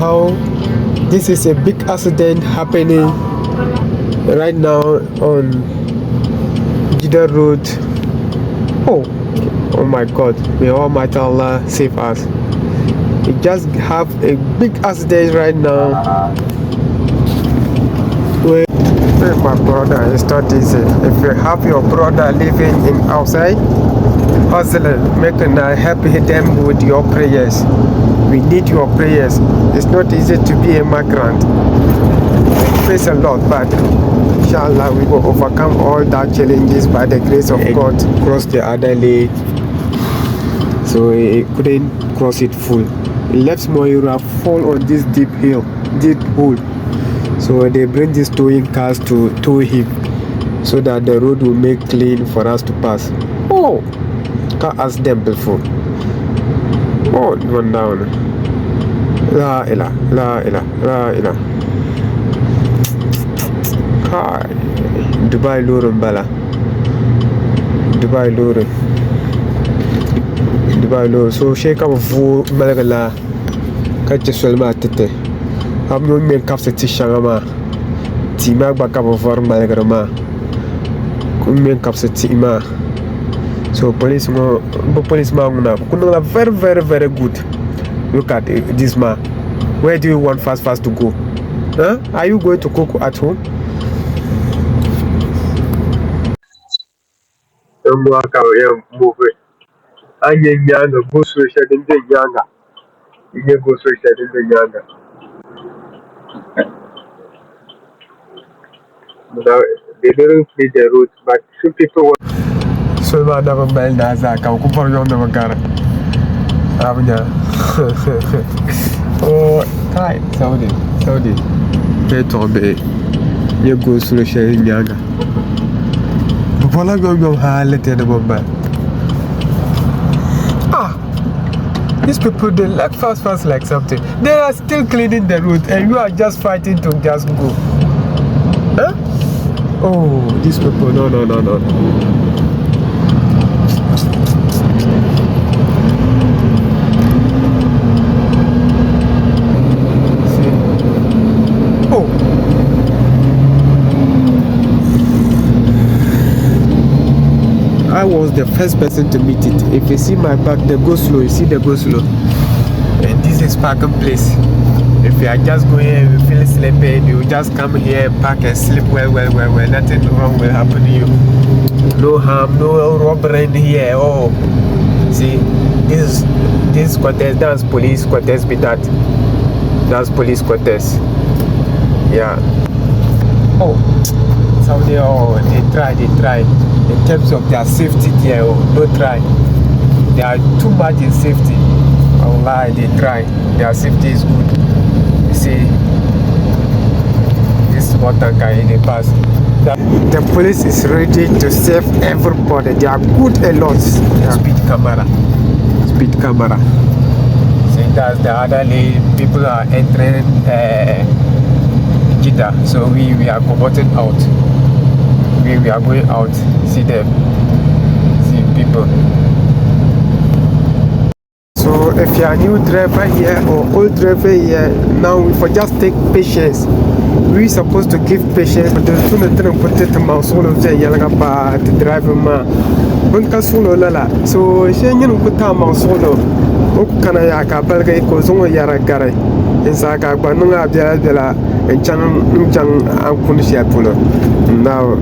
how this is a big accident happening right now on Jeddah Road. Oh my God, may Almighty Allah save us. We just have a big accident right now where my brother, it's not easy. If you have your brother living in outside, hustling, making help them with your prayers. We need your prayers. It's not easy to be a migrant. We face a lot, but inshallah we will overcome all that challenges by the grace of God. Cross the other lane, so he couldn't cross it full. He left Moira fall on this deep hole. So they bring these towing cars to tow him, so that the road will make clean for us to pass. Can't ask them before. One down. La ilah. Hi. Dubai Lurun Bala. Dubai Lurun. So shake up for Malagala. Catch a swelma tete. I'm no men capsity shangama. Tima bakabo for Malagrama. Kumen capsitima. So policeman now very, very good. Look at this man. Where do you want fast to go? Huh? Are you going to cook at home? They didn't play the route, but some people want. So I never mind that I can cook for you on the Magara. Hi, Saudi. They told me you go to the sharing Yaga. But I go let the bomb. These people, they like fast like something. They are still cleaning the road and you are just fighting to just go. Huh? These people, no. I was the first person to meet it. If you see my back, the go slow. You see the go slow. And this is parking place. If you are just going here, you feel sleepy, you just come here, park and sleep well. Nothing wrong will happen to you. No harm, no robbery in here. See, this quarters, that's police quarters. Be that's police quarters. Yeah. So they try. In terms of their safety there, don't try. They are too much in safety. Allah, they try. Their safety is good. You see, this water guy in the past. The police is ready to save everybody. They are good a lot. Speed camera. See, that's the other lane. People are entering Jeddah. So we are converted out. We are going out. See them. See people. So if you are a new driver here or old driver here, now we for just take patience. We supposed to give patience, but there's no time to put it in my soul of the Yalanga to drive ma. Bunka solo lala. So she ain't put time on solo. Okanayaka Belga equals only Yaragare. In Saga Banunga Bella and Chang and Kunshia Pulo. Now